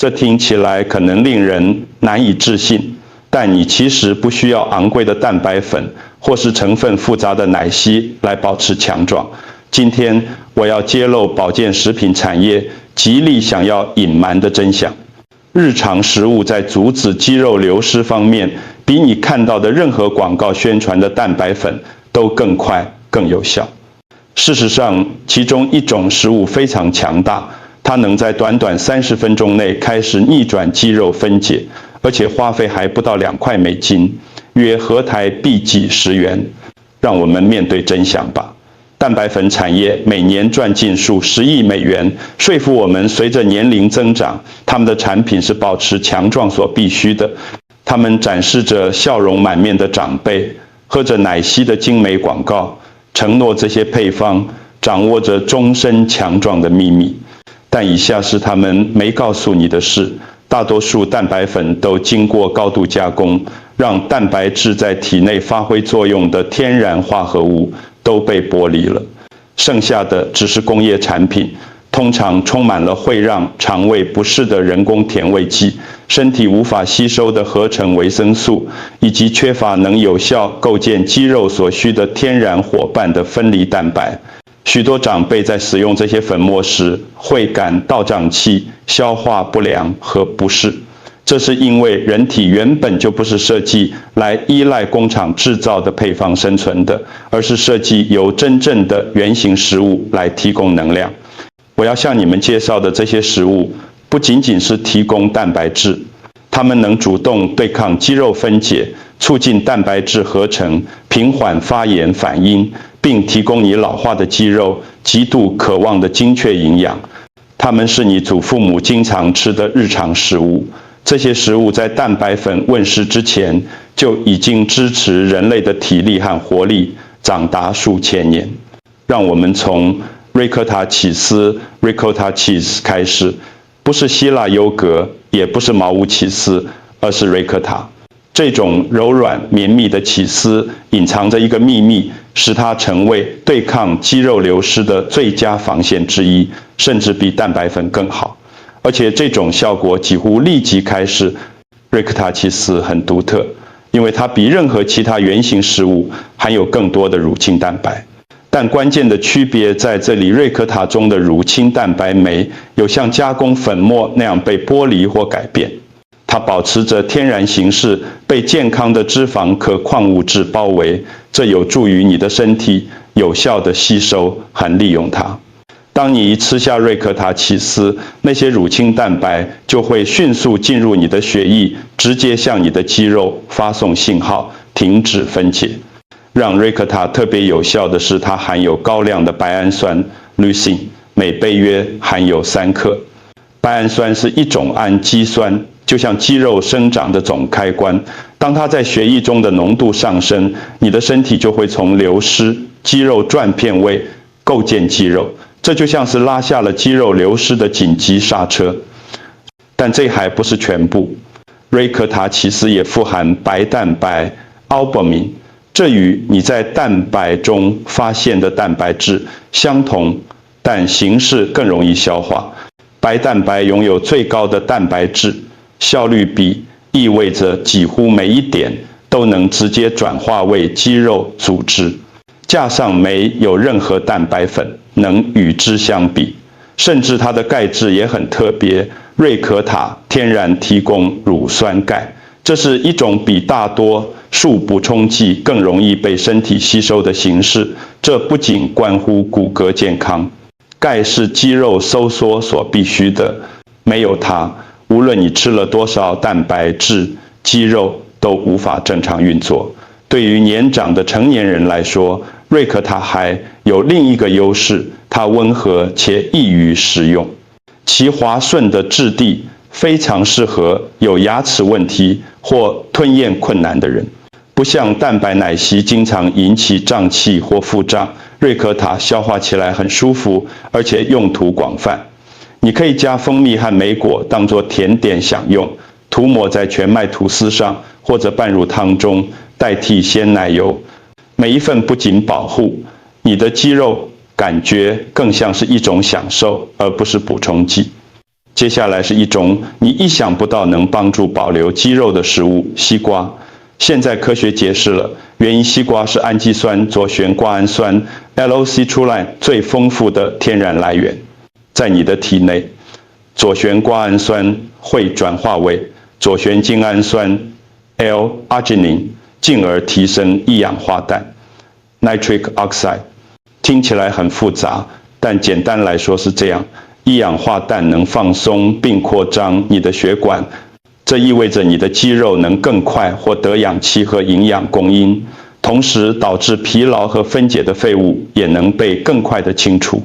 这听起来可能令人难以置信，但你其实不需要昂贵的蛋白粉或是成分复杂的奶昔来保持强壮。今天我要揭露保健食品产业极力想要隐瞒的真相。日常食物在阻止肌肉流失方面，比你看到的任何广告宣传的蛋白粉都更快、更有效。事实上，其中一种食物非常强大，它能在短短30分钟内开始逆转肌肉分解，而且花费还不到2块美金，约合台币几10元。让我们面对真相吧。蛋白粉产业每年赚进数10亿美元，说服我们随着年龄增长，他们的产品是保持强壮所必须的。他们展示着笑容满面的长辈，喝着奶昔的精美广告，承诺这些配方掌握着终身强壮的秘密。但以下是他们没告诉你的事：大多数蛋白粉都经过高度加工，让蛋白质在体内发挥作用的天然化合物都被剥离了，剩下的只是工业产品，通常充满了会让肠胃不适的人工甜味剂、身体无法吸收的合成维生素，以及缺乏能有效构建肌肉所需的天然伙伴的分离蛋白。许多长辈在使用这些粉末时会感倒胀气、消化不良和不适。这是因为人体原本就不是设计来依赖工厂制造的配方生存的，而是设计由真正的原型食物来提供能量。我要向你们介绍的这些食物，不仅仅是提供蛋白质，它们能主动对抗肌肉分解，促进蛋白质合成，平缓发炎反应，并提供你老化的肌肉极度渴望的精确营养。它们是你祖父母经常吃的日常食物。这些食物在蛋白粉问世之前，就已经支持人类的体力和活力长达数千年。让我们从瑞科塔起司 （Ricotta Cheese） 开始，不是希腊优格，也不是茅屋起司，而是瑞科塔。这种柔软绵密的起司隐藏着一个秘密，使它成为对抗肌肉流失的最佳防线之一，甚至比蛋白粉更好。而且这种效果几乎立即开始。瑞科塔起司很独特，因为它比任何其他原型食物含有更多的乳清蛋白。但关键的区别在这里，瑞科塔中的乳清蛋白酶有像加工粉末那样被剥离或改变，它保持着天然形式，被健康的脂肪可矿物质包围，这有助于你的身体有效地吸收和利用它。当你一吃下瑞科塔起司，那些乳清蛋白就会迅速进入你的血液，直接向你的肌肉发送信号，停止分解。让瑞科塔特别有效的是，它含有高量的白氨酸 leucine， 每杯约含有3克。白氨酸是一种氨基酸，就像肌肉生长的总开关。当它在血液中的浓度上升，你的身体就会从流失肌肉转片位构建肌肉。这就像是拉下了肌肉流失的紧急刹车。但这还不是全部，瑞科塔起司也富含白蛋白 albumin， 这与你在蛋白中发现的蛋白质相同，但形式更容易消化。白蛋白拥有最高的蛋白质效率比，意味着几乎每一点都能直接转化为肌肉组织，加上没有任何蛋白粉能与之相比，甚至它的钙质也很特别。瑞科塔天然提供乳酸钙，这是一种比大多数补充剂更容易被身体吸收的形式。这不仅关乎骨骼健康，钙是肌肉收缩所必须的，没有它，无论你吃了多少蛋白质，肌肉都无法正常运作。对于年长的成年人来说，瑞科塔还有另一个优势，它温和且易于食用。其滑顺的质地非常适合有牙齿问题或吞咽困难的人。不像蛋白奶昔经常引起胀气或腹胀，瑞科塔消化起来很舒服，而且用途广泛。你可以加蜂蜜和莓果当作甜点享用，涂抹在全麦吐司上，或者拌入汤中，代替鲜奶油。每一份不仅保护你的肌肉，感觉更像是一种享受，而不是补充剂。接下来是一种你意想不到能帮助保留肌肉的食物——西瓜。现在科学解释了，原因西瓜是氨基酸左旋瓜氨酸 LOC 出来最丰富的天然来源。在你的体内，左旋瓜氨酸会转化为左旋精氨酸 L-arginine， 进而提升一氧化氮 Nitric oxide。听起来很复杂，但简单来说是这样：一氧化氮能放松并扩张你的血管，这意味着你的肌肉能更快获得氧气和营养供应，同时导致疲劳和分解的废物也能被更快地清除。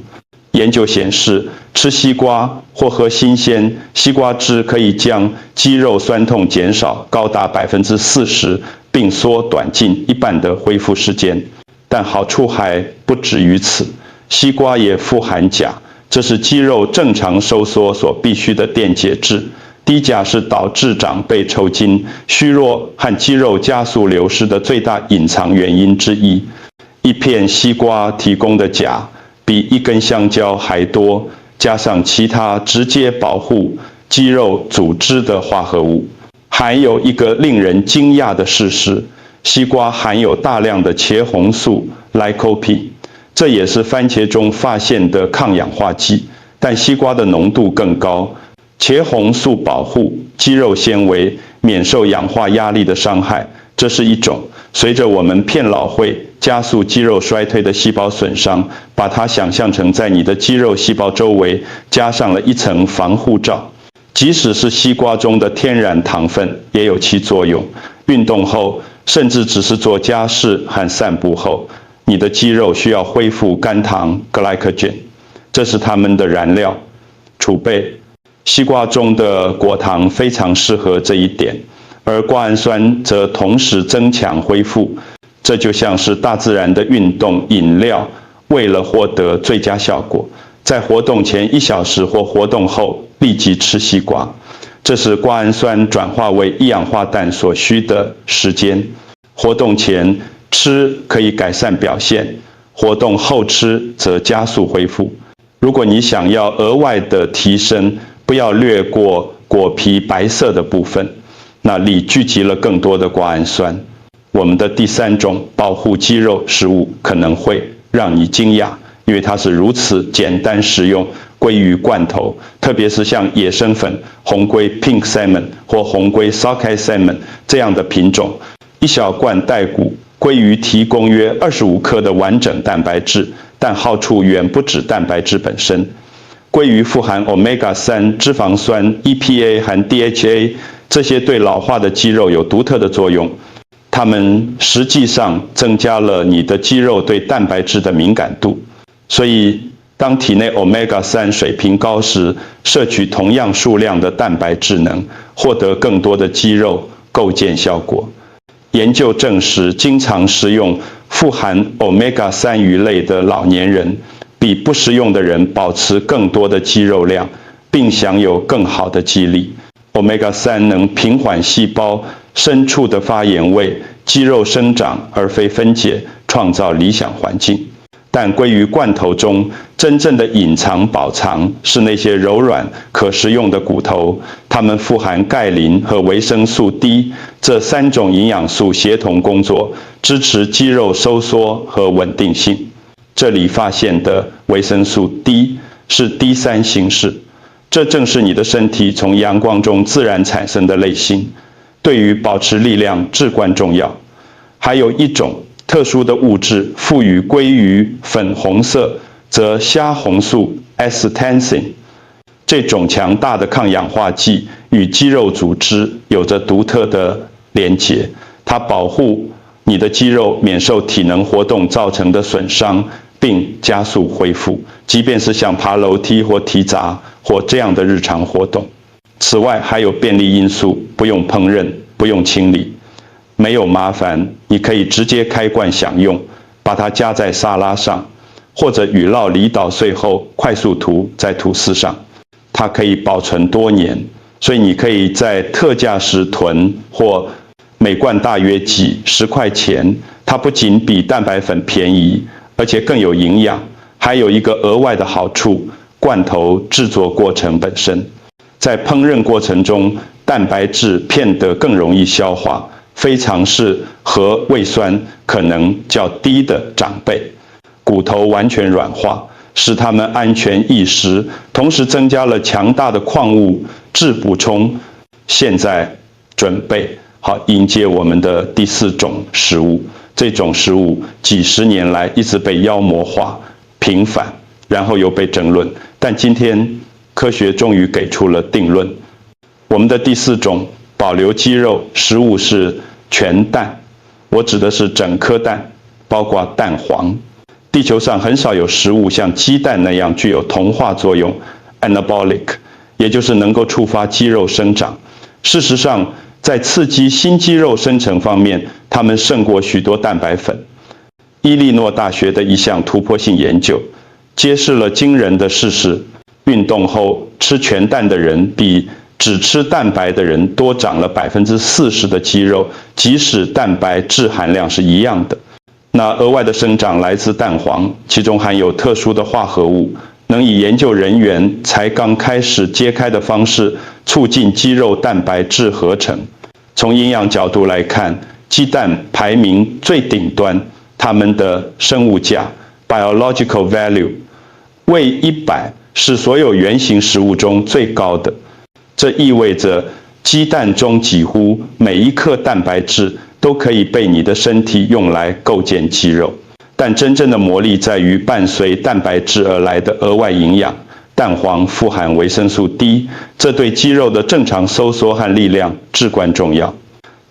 研究显示，吃西瓜或喝新鲜西瓜汁可以将肌肉酸痛减少高达40%，并缩短近一半的恢复时间。但好处还不止于此，西瓜也富含钾，这是肌肉正常收缩所必需的电解质。低钾是导致长辈抽筋、虚弱和肌肉加速流失的最大隐藏原因之一。一片西瓜提供的钾比一根香蕉还多，加上其他直接保护肌肉组织的化合物。还有一个令人惊讶的事实，西瓜含有大量的茄红素 lycopene， 这也是番茄中发现的抗氧化剂，但西瓜的浓度更高。茄红素保护肌肉纤维免受氧化压力的伤害，这是一种随着我们片老会加速肌肉衰退的细胞损伤。把它想象成在你的肌肉细胞周围加上了一层防护罩。即使是西瓜中的天然糖分也有其作用。运动后，甚至只是做家事和散步后，你的肌肉需要恢复肝糖 glycogen， 这是它们的燃料储备。西瓜中的果糖非常适合这一点，而瓜氨酸则同时增强恢复。这就像是大自然的运动饮料，为了获得最佳效果，在活动前1小时或活动后立即吃西瓜。这是瓜氨酸转化为一氧化氮所需的时间。活动前吃可以改善表现，活动后吃则加速恢复。如果你想要额外的提升，不要略过果皮白色的部分，那里聚集了更多的瓜氨酸。我们的第3种保护肌肉食物可能会让你惊讶，因为它是如此简单实用。鲑鱼罐头，特别是像野生粉、红龟 Pink Salmon 或红龟 Sockeye Salmon 这样的品种，一小罐带骨鲑鱼提供约25克的完整蛋白质，但好处远不止蛋白质本身。鲑鱼富含 Omega-3 脂肪酸、EPA 和 DHA， 这些对老化的肌肉有独特的作用。它们实际上增加了你的肌肉对蛋白质的敏感度，所以当体内 Omega-3 水平高时，摄取同样数量的蛋白质能获得更多的肌肉构建效果。研究证实，经常食用富含 Omega-3 鱼类的老年人，比不食用的人保持更多的肌肉量，并享有更好的肌力。Omega-3 能平缓细胞深处的发炎位，肌肉生长而非分解，创造理想环境。但鲑鱼罐头中真正的隐藏宝藏是那些柔软可食用的骨头，它们富含钙磷和维生素 D， 这3种营养素协同工作，支持肌肉收缩和稳定性。这里发现的维生素 D 是 D3 形式，这正是你的身体从阳光中自然产生的类型，对于保持力量至关重要。还有一种特殊的物质赋予鲑鱼粉红色，则虾红素 astaxanthin。这种强大的抗氧化剂与肌肉组织有着独特的连结，它保护你的肌肉免受体能活动造成的损伤，并加速恢复，即便是像爬楼梯或提闸或这样的日常活动。此外，还有便利因素，不用烹饪，不用清理，没有麻烦，你可以直接开罐享用，把它加在沙拉上，或者雨烙离捣碎后快速涂在吐司上。它可以保存多年，所以你可以在特价时囤，或每罐大约几10块钱。它不仅比蛋白粉便宜，而且更有营养。还有一个额外的好处，罐头制作过程本身。在烹饪过程中，蛋白质变得更容易消化，非常适合胃酸可能较低的长辈。骨头完全软化，使他们安全易食，同时增加了强大的矿物质补充。现在准备好迎接我们的第4种食物。这种食物几十年来一直被妖魔化、平反，然后又被争论。但今天科学终于给出了定论。我们的第4种保留肌肉食物是全蛋，我指的是整颗蛋，包括蛋黄。地球上很少有食物像鸡蛋那样具有同化作用 （anabolic）， 也就是能够触发肌肉生长。事实上，在刺激新肌肉生成方面，它们胜过许多蛋白粉。伊利诺大学的一项突破性研究揭示了惊人的事实：运动后吃全蛋的人比只吃蛋白的人多长了40%的肌肉，即使蛋白质含量是一样的。那额外的生长来自蛋黄，其中含有特殊的化合物，能以研究人员才刚开始揭开的方式促进肌肉蛋白质合成。从营养角度来看，鸡蛋排名最顶端，它们的生物价 （biological value） 为100，是所有原型食物中最高的。这意味着鸡蛋中几乎每一克蛋白质都可以被你的身体用来构建肌肉。但真正的魔力在于伴随蛋白质而来的额外营养。蛋黄富含维生素 D， 这对肌肉的正常收缩和力量至关重要。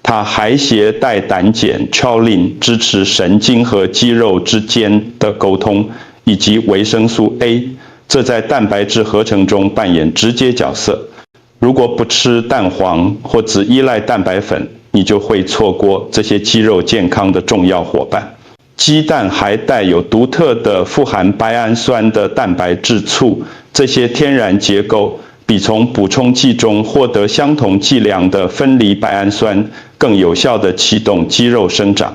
它还携带胆碱 choline， 支持神经和肌肉之间的沟通，以及维生素 A， 这在蛋白质合成中扮演直接角色。如果不吃蛋黄或只依赖蛋白粉，你就会错过这些肌肉健康的重要伙伴。鸡蛋还带有独特的富含白氨酸的蛋白质簇，这些天然结构比从补充剂中获得相同剂量的分离白氨酸更有效地启动肌肉生长。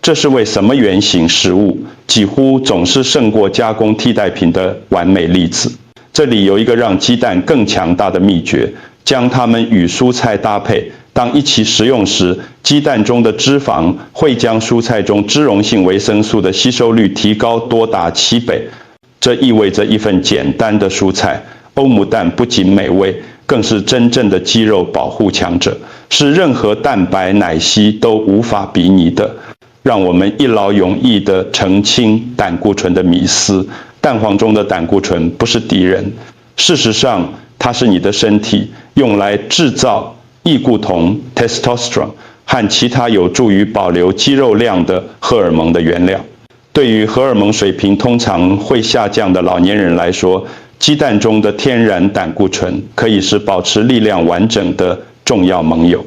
这是为什么原型食物几乎总是胜过加工替代品的完美例子。这里有一个让鸡蛋更强大的秘诀：将它们与蔬菜搭配。当一起食用时，鸡蛋中的脂肪会将蔬菜中脂溶性维生素的吸收率提高多达7倍。这意味着一份简单的蔬菜。欧姆蛋不仅美味，更是真正的肌肉保护强者，是任何蛋白奶昔都无法比拟的。让我们一劳永逸地澄清胆固醇的迷思。蛋黄中的胆固醇不是敌人，事实上，它是你的身体用来制造异固酮 testosterone 和其他有助于保留肌肉量的荷尔蒙的原料。对于荷尔蒙水平通常会下降的老年人来说，鸡蛋中的天然胆固醇可以是保持力量完整的重要盟友。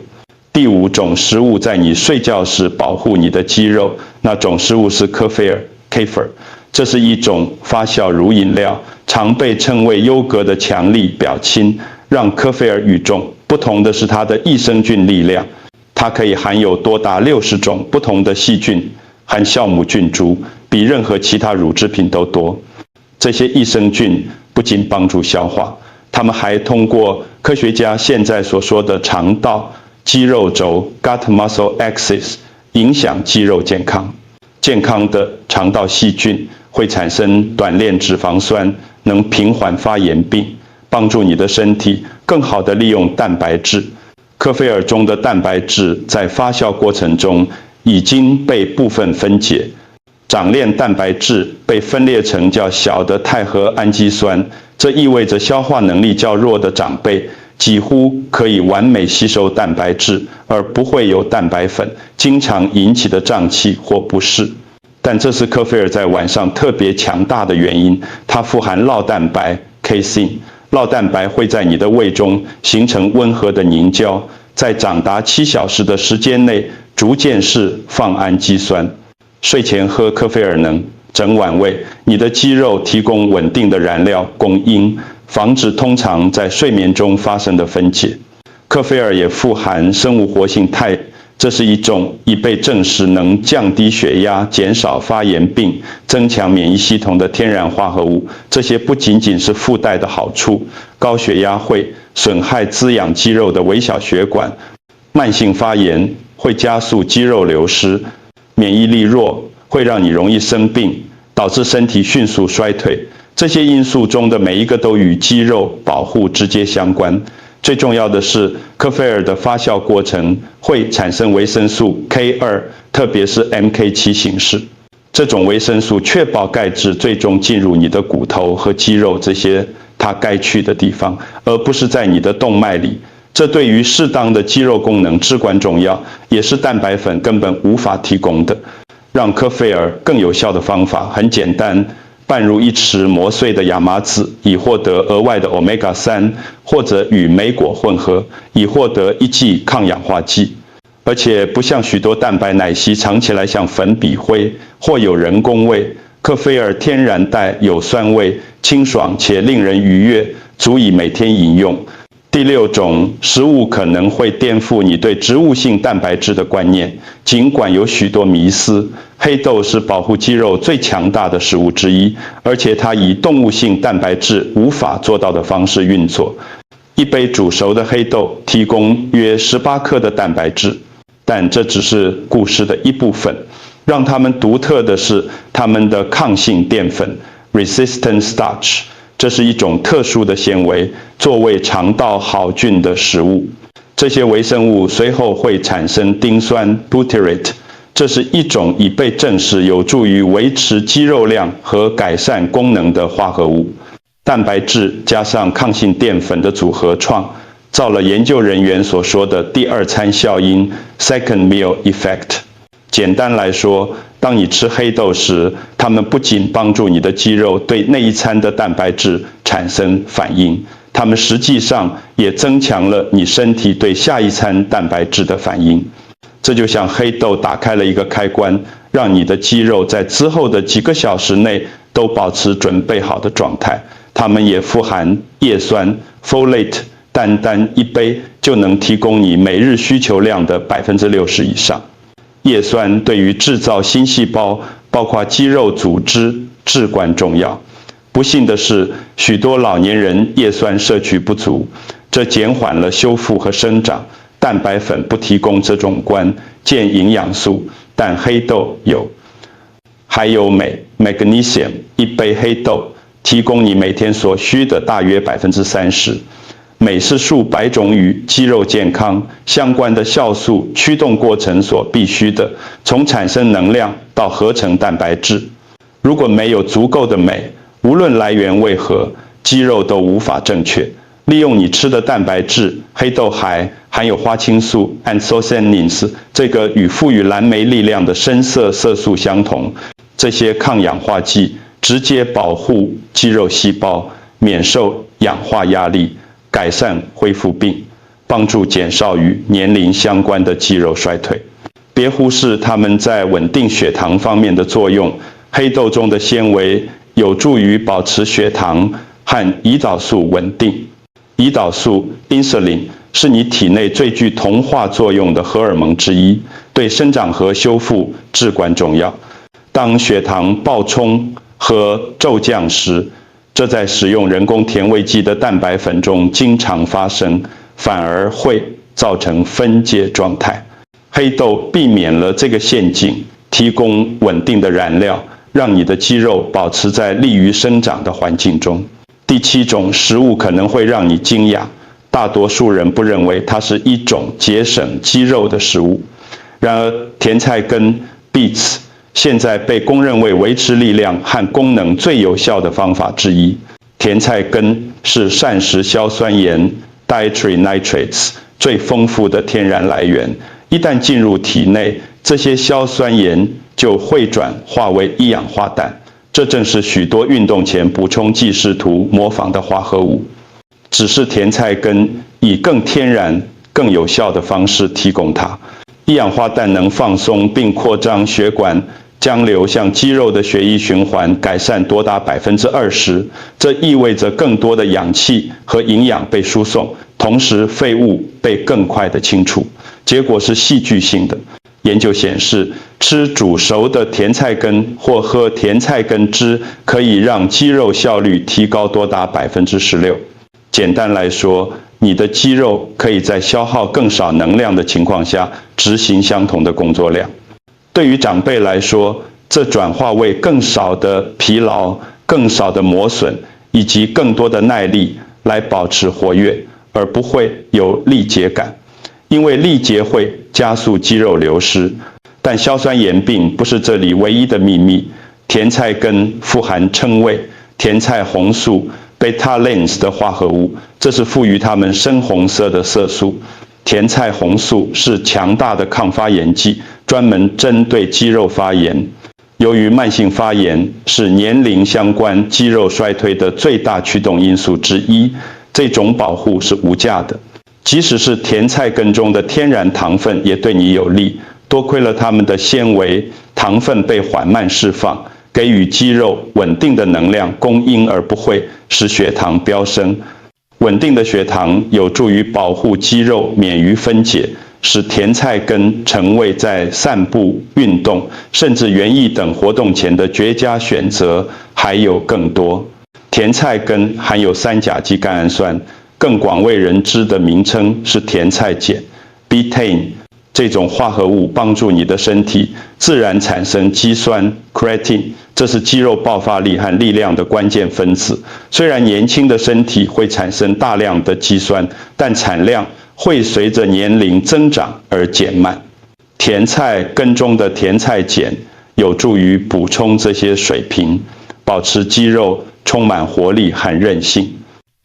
第5种食物在你睡觉时保护你的肌肉，那种食物是科菲尔 （Kefir）。这是一种发酵乳饮料，常被称为优格的强力表亲，让科菲尔与众不同的是它的益生菌力量。它可以含有多达60种不同的细菌和酵母菌株，比任何其他乳制品都多。这些益生菌不仅帮助消化，它们还通过科学家现在所说的肠道肌肉轴 （gut-muscle axis） 影响肌肉健康。健康的肠道细菌会产生短链脂肪酸，能平缓发炎病，帮助你的身体更好地利用蛋白质。科菲尔中的蛋白质在发酵过程中已经被部分分解，长链蛋白质被分裂成较小的肽和氨基酸，这意味着消化能力较弱的长辈几乎可以完美吸收蛋白质，而不会有蛋白粉经常引起的胀气或不适。但这是科菲尔在晚上特别强大的原因，它富含酪蛋白 casein。酪蛋白会在你的胃中形成温和的凝胶，在长达7小时的时间内逐渐释放氨基酸。睡前喝科菲尔能整晚为你的肌肉提供稳定的燃料供应，防止通常在睡眠中发生的分解。科菲尔也富含生物活性肽这是一种已被证实能降低血压、减少发炎病、增强免疫系统的天然化合物。这些不仅仅是附带的好处，高血压会损害滋养肌肉的微小血管，慢性发炎会加速肌肉流失，免疫力弱会让你容易生病，导致身体迅速衰退。这些因素中的每一个都与肌肉保护直接相关。最重要的是，科菲尔的发酵过程会产生维生素 K2， 特别是 MK7 形式。这种维生素确保钙质最终进入你的骨头和肌肉这些它该去的地方，而不是在你的动脉里。这对于适当的肌肉功能至关重要，也是蛋白粉根本无法提供的。让科菲尔更有效的方法很简单。拌入1匙磨碎的亚麻籽，以获得额外的 Omega-3， 或者与莓果混合，以获得一剂抗氧化剂。而且不像许多蛋白奶昔尝起来像粉笔灰或有人工味，科菲尔天然带有酸味，清爽且令人愉悦，足以每天饮用。第6种食物可能会颠覆你对植物性蛋白质的观念，尽管有许多迷思。黑豆是保护肌肉最强大的食物之一，而且它以动物性蛋白质无法做到的方式运作。一杯煮熟的黑豆提供约18克的蛋白质，但这只是故事的一部分。让它们独特的是它们的抗性淀粉 （resistant starch）。这是一种特殊的纤维，作为肠道好菌的食物。这些微生物随后会产生丁酸 butyrate， 这是一种已被证实有助于维持肌肉量和改善功能的化合物。蛋白质加上抗性淀粉的组合创造了研究人员所说的第2餐效应 （second meal effect）。简单来说，当你吃黑豆时，它们不仅帮助你的肌肉对那一餐的蛋白质产生反应，它们实际上也增强了你身体对下一餐蛋白质的反应。这就像黑豆打开了一个开关，让你的肌肉在之后的几个小时内都保持准备好的状态。它们也富含叶酸 folate， 单一杯就能提供你每日需求量的60%以上。叶酸对于制造新细胞，包括肌肉组织至关重要。不幸的是，许多老年人叶酸摄取不足，这减缓了修复和生长。蛋白粉不提供这种关键营养素，但黑豆有。还有镁 （magnesium）， 一杯黑豆提供你每天所需的大约30%。镁是数百种与肌肉健康相关的酵素驱动过程所必须的，从产生能量到合成蛋白质。如果没有足够的镁，无论来源为何，肌肉都无法正确利用你吃的蛋白质。黑豆还含有花青素 anthocyanins， 这个与赋予蓝莓力量的深色色素相同。这些抗氧化剂直接保护肌肉细胞免受氧化压力，改善恢复病，帮助减少与年龄相关的肌肉衰退。别忽视它们在稳定血糖方面的作用。黑豆中的纤维有助于保持血糖和胰岛素稳定。胰岛素 insulin 是你体内最具同化作用的荷尔蒙之一，对生长和修复至关重要。当血糖暴冲和骤降时，这在使用人工甜味剂的蛋白粉中经常发生，反而会造成分解状态。黑豆避免了这个陷阱，提供稳定的燃料，让你的肌肉保持在利于生长的环境中。第7种食物可能会让你惊讶，大多数人不认为它是一种节省肌肉的食物。然而，甜菜根 beets 现在被公认为维持力量和功能最有效的方法之一。甜菜根是膳食硝酸盐 dietary nitrates 最丰富的天然来源。一旦进入体内，这些硝酸盐就会转化为一氧化氮。这正是许多运动前补充剂试图模仿的化合物。只是甜菜根以更天然、更有效的方式提供它。一氧化氮能放松并扩张血管将流向肌肉的血液循环，改善多达20%。这意味着更多的氧气和营养被输送，同时废物被更快的清除，结果是戏剧性的。研究显示，吃煮熟的甜菜根或喝甜菜根汁可以让肌肉效率提高多达16%。简单来说，你的肌肉可以在消耗更少能量的情况下执行相同的工作量。对于长辈来说，这转化为更少的疲劳、更少的磨损以及更多的耐力来保持活跃，而不会有力竭感。因为力竭会加速肌肉流失，但硝酸盐并不是这里唯一的秘密。甜菜根富含称谓甜菜红素 beta-lens 的化合物，这是赋予它们深红色的色素。甜菜红素是强大的抗发炎剂，专门针对肌肉发炎。由于慢性发炎是年龄相关肌肉衰退的最大驱动因素之一，这种保护是无价的。即使是甜菜根中的天然糖分也对你有利，多亏了它们的纤维，糖分被缓慢释放，给予肌肉稳定的能量供应，而不会使血糖飙升。稳定的血糖有助于保护肌肉免于分解，使甜菜根成为在散步、运动甚至园艺等活动前的绝佳选择。还有更多，甜菜根含有3甲基甘氨酸，更广为人知的名称是甜菜碱 betaine。 这种化合物帮助你的身体自然产生肌酸 creatine， 这是肌肉爆发力和力量的关键分子。虽然年轻的身体会产生大量的肌酸，但产量会随着年龄增长而减慢。甜菜根中的甜菜碱有助于补充这些水平，保持肌肉充满活力和韧性。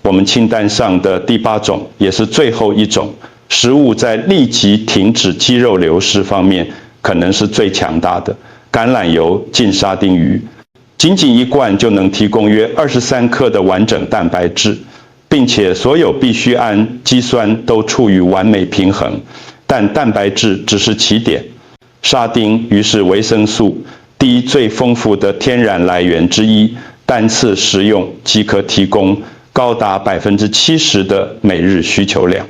我们清单上的第8种，也是最后一种，食物在立即停止肌肉流失方面可能是最强大的——橄榄油浸沙丁鱼。仅仅1罐就能提供约23克的完整蛋白质，并且所有必需氨基酸都处于完美平衡，但蛋白质只是起点。沙丁鱼是维生素 D 最丰富的天然来源之一，单次食用即可提供高达70%的每日需求量。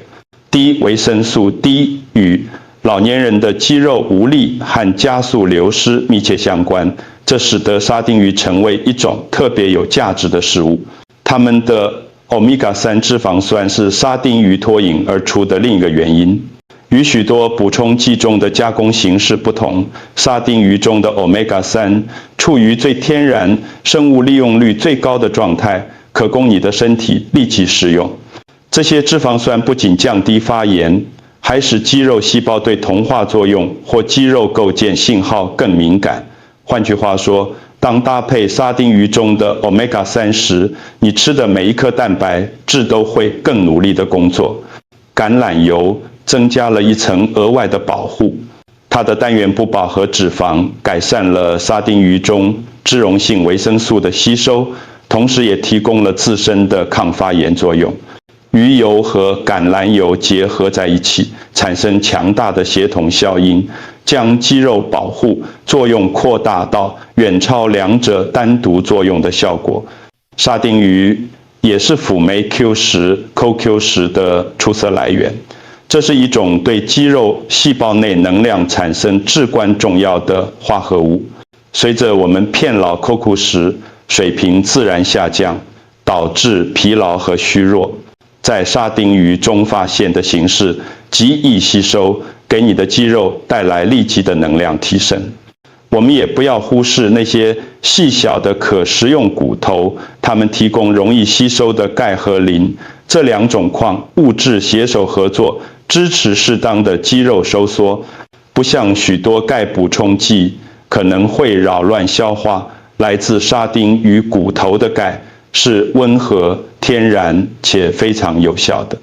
低维生素 D 与老年人的肌肉无力和加速流失密切相关，这使得沙丁鱼成为一种特别有价值的食物。它们的 Omega-3 脂肪酸是沙丁鱼脱颖而出的另一个原因。与许多补充剂中的加工形式不同，沙丁鱼中的 Omega-3 处于最天然、生物利用率最高的状态，可供你的身体立即使用。这些脂肪酸不仅降低发炎，还使肌肉细胞对同化作用或肌肉构建信号更敏感。换句话说，当搭配沙丁鱼中的 Omega-3 时，你吃的每一颗蛋白质都会更努力的工作。橄榄油增加了一层额外的保护，它的单元不饱和脂肪改善了沙丁鱼中脂溶性维生素的吸收，同时也提供了自身的抗发炎作用。鱼油和橄榄油结合在一起，产生强大的协同效应，将肌肉保护作用扩大到远超两者单独作用的效果。沙丁鱼也是辅酶 Q10、CoQ10 的出色来源。这是一种对肌肉细胞内能量产生至关重要的化合物。随着我们片老 CoQ10 水平自然下降，导致疲劳和虚弱，在沙丁鱼中发现的形式极易吸收，给你的肌肉带来立即的能量提升。我们也不要忽视那些细小的可食用骨头，它们提供容易吸收的钙和磷，这2种矿物质携手合作，支持适当的肌肉收缩。不像许多钙补充剂可能会扰乱消化，来自沙丁鱼骨头的钙是温和、天然且非常有效的。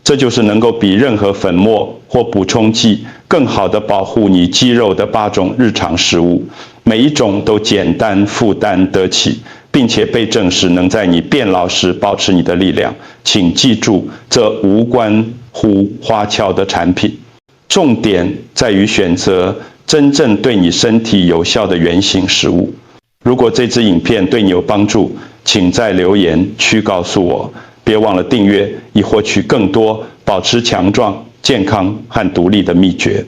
这就是能够比任何粉末或补充剂更好地保护你肌肉的8种日常食物，每一种都简单、负担得起，并且被证实能在你变老时保持你的力量。请记住，这无关乎花俏的产品，重点在于选择真正对你身体有效的原型食物。如果这支影片对你有帮助，请在留言区告诉我。别忘了订阅，以获取更多保持强壮、健康和独立的秘诀。